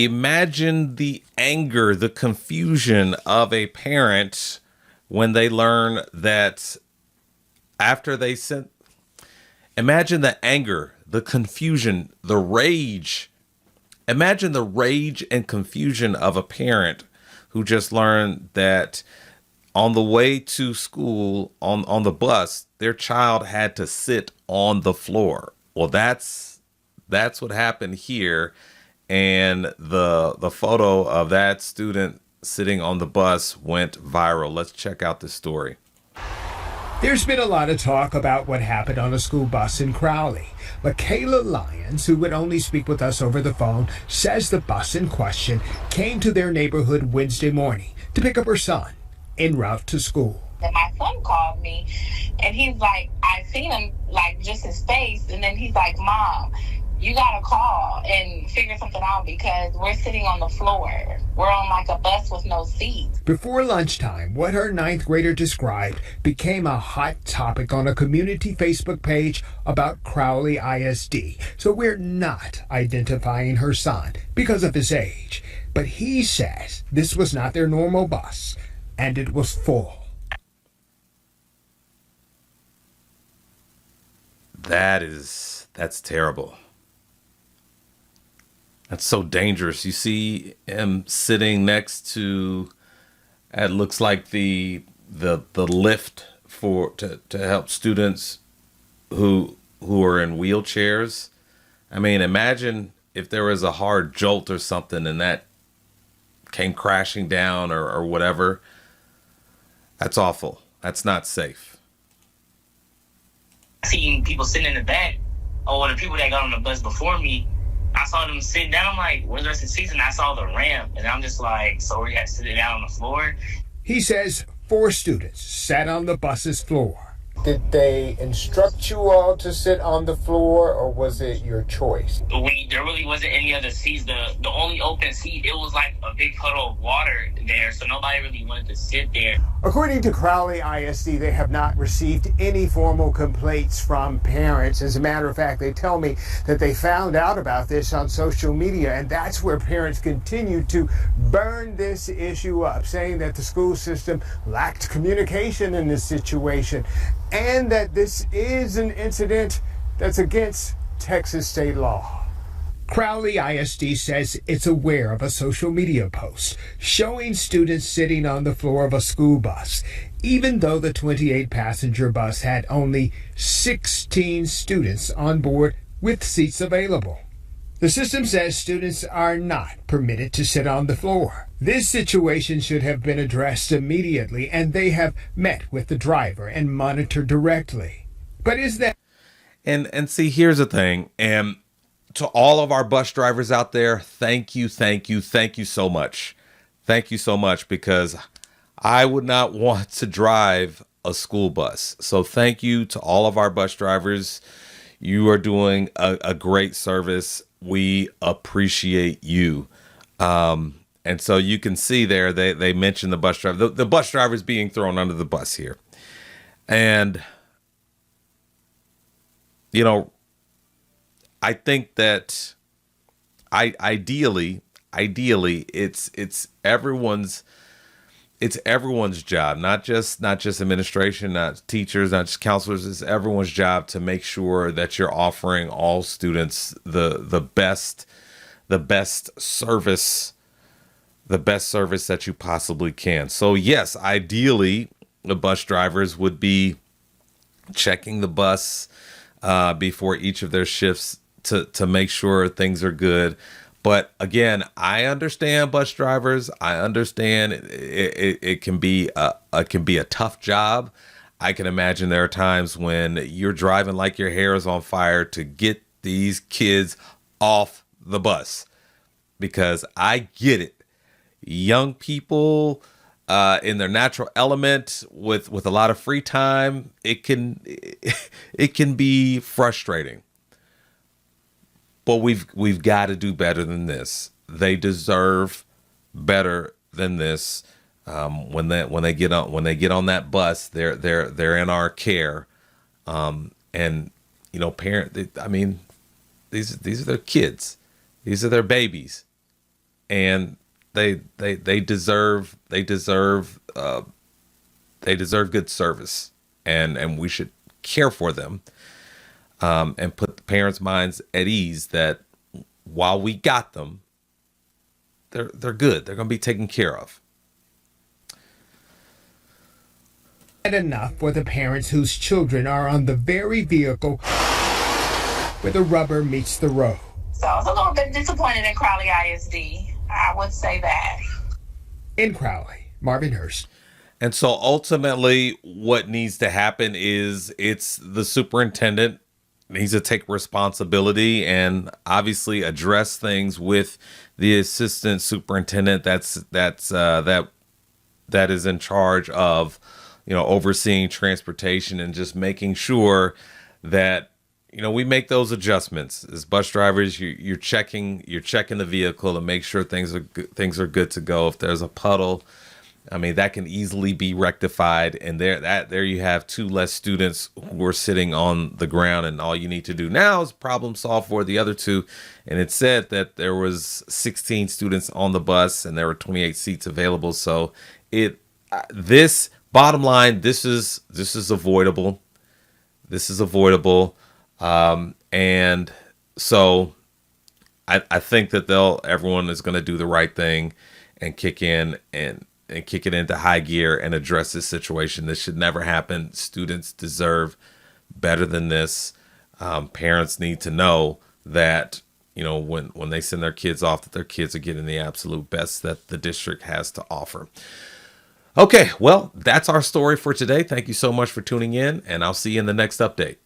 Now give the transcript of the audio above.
Imagine the anger, the confusion of a parent when they learn that after they sent. Imagine the anger, the confusion, the rage. Imagine the rage and confusion of a parent who just learned that on the way to school on the bus, their child had to sit on the floor. Well, that's what happened here. And the photo of that student sitting on the bus went viral. Let's check out this story. There's been a lot of talk about what happened on a school bus in Crowley. Michaela Lyons, who would only speak with us over the phone, says the bus in question came to their neighborhood Wednesday morning to pick up her son en route to school. And my son called me, and he's like, I seen him, like, just his face, and then he's like, Mom, you gotta call and figure something out because we're sitting on the floor. We're on like a bus with no seats. Before lunchtime, what her ninth grader described became a hot topic on a community Facebook page about Crowley ISD. So we're not identifying her son because of his age. But he says this was not their normal bus, and it was full. That's terrible. That's so dangerous. You see him sitting next to, it looks like the lift to help students who are in wheelchairs. I mean, imagine if there was a hard jolt or something and that came crashing down or whatever. That's awful. That's not safe. Seeing people sitting in the back, or the people that got on the bus before me, I saw them sitting down. I'm like, where's the rest of the seats? And I saw the ramp, and I'm just like, so we got to sit down on the floor. He says 4 students sat on the bus's floor. Did they instruct you all to sit on the floor, or was it your choice? There really wasn't any other seats. The only open seat, it was like a big puddle of water there, so nobody really wanted to sit there. According to Crowley ISD, they have not received any formal complaints from parents. As a matter of fact, they tell me that they found out about this on social media, and that's where parents continue to burn this issue up, saying that the school system lacked communication in this situation, and that this is an incident that's against Texas state law. Crowley ISD says it's aware of a social media post showing students sitting on the floor of a school bus, even though the 28-passenger bus had only 16 students on board with seats available. The system says students are not permitted to sit on the floor. This situation should have been addressed immediately, and they have met with the driver and monitored directly. But is that... And see, here's the thing, and to all of our bus drivers out there, thank you so much. Thank you so much, because I would not want to drive a school bus. So thank you to all of our bus drivers. You are doing a great service. We appreciate you. And so you can see there, they mentioned the bus driver. The bus driver is being thrown under the bus here. And, you know, I think that ideally, it's everyone's job, not just administration, not teachers, not just counselors. It's everyone's job to make sure that you're offering all students the best service that you possibly can. So yes, ideally, the bus drivers would be checking the bus before each of their shifts to make sure things are good. But again, I understand bus drivers. I understand it can be a tough job. I can imagine there are times when you're driving like your hair is on fire to get these kids off the bus, because I get it. Young people in their natural element with a lot of free time, it can be frustrating. But we've got to do better than this. They deserve better than this. When they get on that bus, they're in our care. And you know, these are their kids. These are their babies. and they deserve good service, and we should care for them, and put the parents' minds at ease that while we got them, they're good. They're going to be taken care of. And enough for the parents whose children are on the very vehicle where the rubber meets the road. So I was a little bit disappointed in Crowley ISD. I would say that. In Crowley, Marvin Hurst. And so ultimately what needs to happen is it's the superintendent needs to take responsibility and obviously address things with the assistant superintendent that is in charge of, overseeing transportation and just making sure that, we make those adjustments as bus drivers. You're checking the vehicle to make sure things are good to go. If there's a puddle, that can easily be rectified, and there you have 2 less students who are sitting on the ground, and all you need to do now is problem solve for the other 2. And it said that there was 16 students on the bus, and there were 28 seats available. So this bottom line, this is avoidable. This is avoidable, and so I think that everyone is going to do the right thing and kick in and kick it into high gear and address this situation. This should never happen. Students deserve better than this. Parents need to know that, when they send their kids off, that their kids are getting the absolute best that the district has to offer. Okay, well, that's our story for today. Thank you so much for tuning in, and I'll see you in the next update.